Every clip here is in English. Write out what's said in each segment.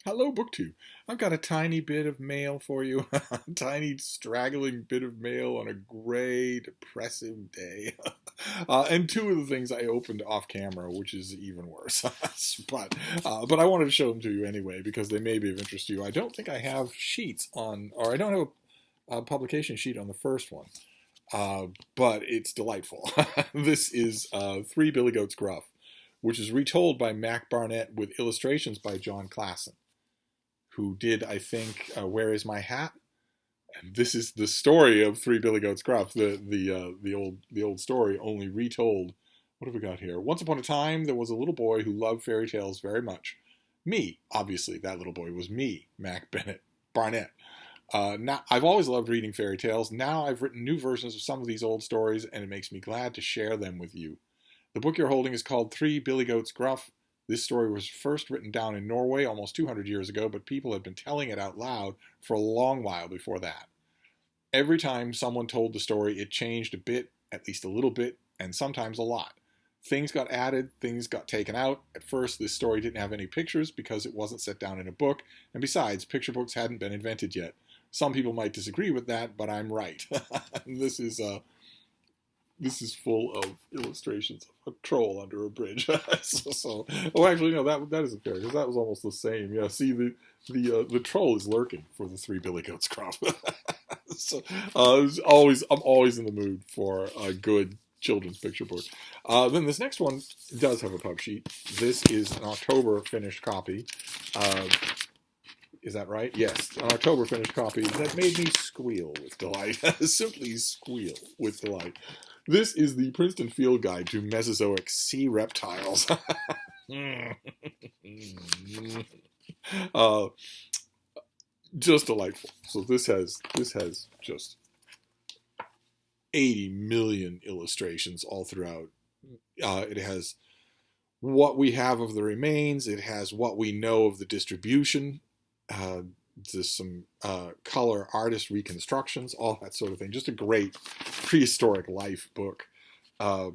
Hello, BookTube. I've got a tiny bit of mail for you. A tiny, straggling bit of mail on a gray, depressive day. And two of the things I opened off camera, which is even worse. but I wanted to show them to you anyway because they may be of interest to you. I don't think I have sheets on, or I don't have a publication sheet on the first one, but it's delightful. This is Three Billy Goats Gruff, which is retold by Mac Barnett with illustrations by John Klassen, who did, I think, Where Is My Hat? And this is the story of Three Billy Goats Gruff, the old story, only retold. What have we got here? Once upon a time, there was a little boy who loved fairy tales very much. Me, obviously, that little boy was me, Mac Bennett Barnett. Now, I've always loved reading fairy tales. Now I've written new versions of some of these old stories, and it makes me glad to share them with you. The book you're holding is called Three Billy Goats Gruff. This story was first written down in Norway almost 200 years ago, but people had been telling it out loud for a long while before that. Every time someone told the story, it changed a bit, at least a little bit, and sometimes a lot. Things got added, things got taken out. At first, this story didn't have any pictures because it wasn't set down in a book, and besides, picture books hadn't been invented yet. Some people might disagree with that, but I'm right. This is full of illustrations of a troll under a bridge. Oh, actually, no, that isn't fair because that was almost the same. Yeah, see, the troll is lurking for the Three Billy Goats crop. I'm always in the mood for a good children's picture book. Then this next one does have a pub sheet. This is an October finished copy. Uh, is that right? Yes, an October finished copy that made me squeal with delight. Simply squeal with delight. This is the Princeton Field Guide to Mesozoic Sea Reptiles. uh, just delightful. So this has just 80 million illustrations all throughout. It has what we have of the remains. It has what we know of the distribution. Just some color artist reconstructions, all that sort of thing. Just a great prehistoric life book. Uh,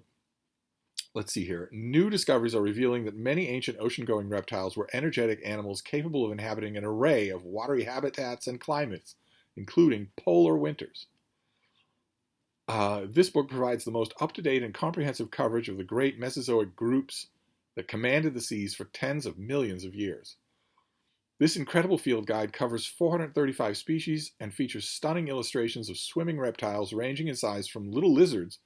let's see here. New discoveries are revealing that many ancient ocean-going reptiles were energetic animals capable of inhabiting an array of watery habitats and climates, including polar winters. This book provides the most up-to-date and comprehensive coverage of the great Mesozoic groups that commanded the seas for tens of millions of years. This incredible field guide covers 435 species and features stunning illustrations of swimming reptiles ranging in size from little lizards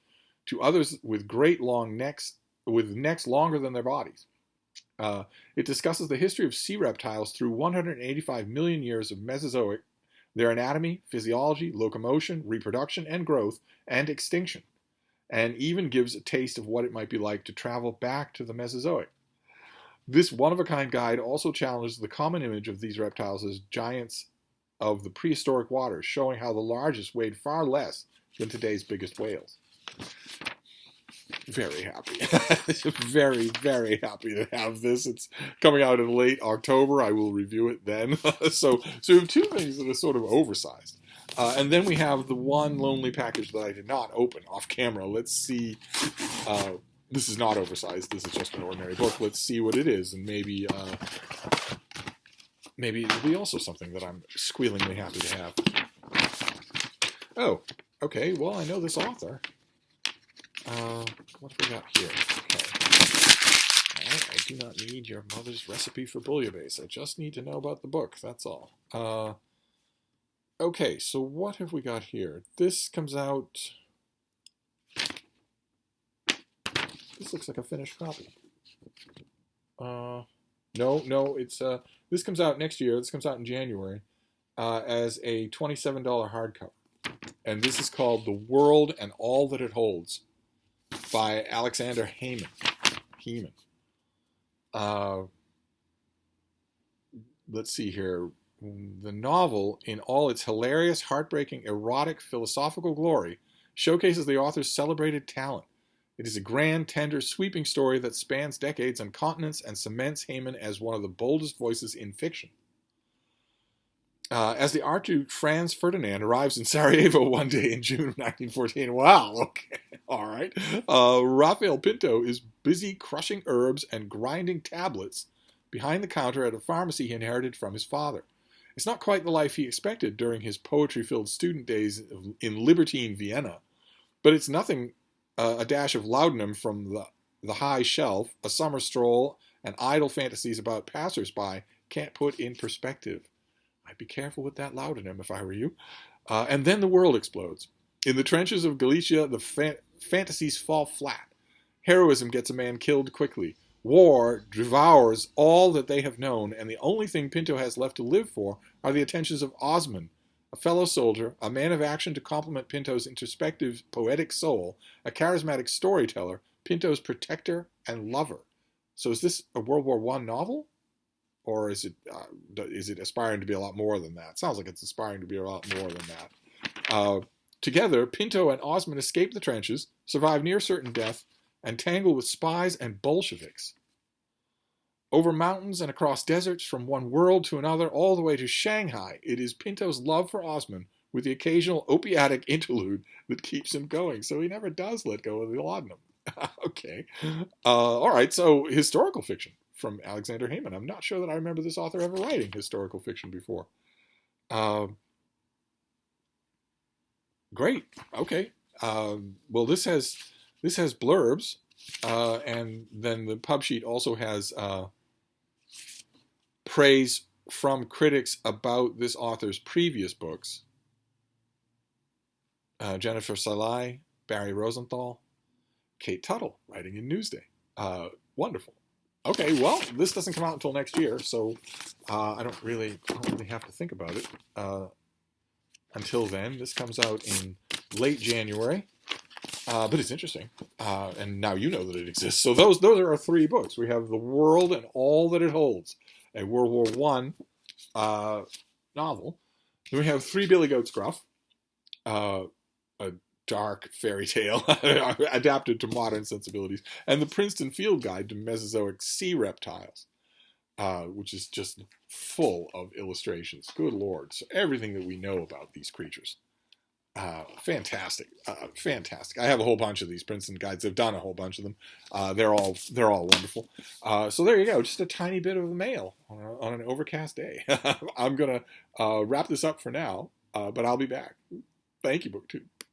to others with great long necks, with necks longer than their bodies. It discusses the history of sea reptiles through 185 million years of Mesozoic, their anatomy, physiology, locomotion, reproduction and growth, and extinction, and even gives a taste of what it might be like to travel back to the Mesozoic. This one-of-a-kind guide also challenges the common image of these reptiles as giants of the prehistoric waters, showing how the largest weighed far less than today's biggest whales. Very happy. Very, very happy to have this. It's coming out in late October. I will review it then. So we have two things that are sort of oversized. And then we have the one lonely package that I did not open off camera. Let's see. This is not oversized. This is just an ordinary book. Let's see what it is, and maybe it'll be also something that I'm squealingly happy to have. Oh, okay. Well, I know this author. What have we got here? Okay. All right, I do not need your mother's recipe for bouillabaisse. I just need to know about the book. That's all. Okay, so what have we got here? This comes out. This looks like a finished copy. No, it's this comes out next year. This comes out in January as a $27 hardcover, and this is called "The World and All That It Holds" by Alexander Heyman. Let's see here. The novel, in all its hilarious, heartbreaking, erotic, philosophical glory, showcases the author's celebrated talent. It is a grand, tender, sweeping story that spans decades and continents and cements Heyman as one of the boldest voices in fiction. As the Archduke Franz Ferdinand arrives in Sarajevo one day in June of 1914, wow, okay, all right, Rafael Pinto is busy crushing herbs and grinding tablets behind the counter at a pharmacy he inherited from his father. It's not quite the life he expected during his poetry-filled student days in libertine Vienna, but it's nothing a dash of laudanum from the high shelf, a summer stroll, and idle fantasies about passers-by can't put in perspective. I'd be careful with that laudanum if I were you. And then the world explodes. In the trenches of Galicia, the fantasies fall flat. Heroism gets a man killed quickly. War devours all that they have known, and the only thing Pinto has left to live for are the attentions of Osman, a fellow soldier, a man of action to complement Pinto's introspective, poetic soul, a charismatic storyteller, Pinto's protector and lover. So is this a World War I novel? Or is it aspiring to be a lot more than that? Sounds like it's aspiring to be a lot more than that. Together, Pinto and Osman escape the trenches, survive near certain death, and tangle with spies and Bolsheviks. Over mountains and across deserts, from one world to another, all the way to Shanghai, it is Pinto's love for Osman with the occasional opiatic interlude that keeps him going. So he never does let go of the laudanum. Okay. All right, so historical fiction from Alexander Heyman. I'm not sure that I remember this author ever writing historical fiction before. Great. Okay. Well, this has blurbs, and then the pub sheet also has praise from critics about this author's previous books. Jennifer Salai, Barry Rosenthal, Kate Tuttle, writing in Newsday. Wonderful. Okay, well, this doesn't come out until next year, so I don't really have to think about it until then. This comes out in late January, but it's interesting, and now you know that it exists. So those are our three books. We have The World and All That It Holds, a World War I novel. Then we have Three Billy Goats Gruff, a dark fairy tale adapted to modern sensibilities, and the Princeton Field Guide to Mesozoic Sea Reptiles, which is just full of illustrations. Good Lord. So everything that we know about these creatures. Fantastic. Fantastic. I have a whole bunch of these Princeton guides. I've done a whole bunch of them. They're all wonderful. So there you go. Just a tiny bit of mail on an overcast day. I'm going to wrap this up for now, but I'll be back. Thank you, BookTube.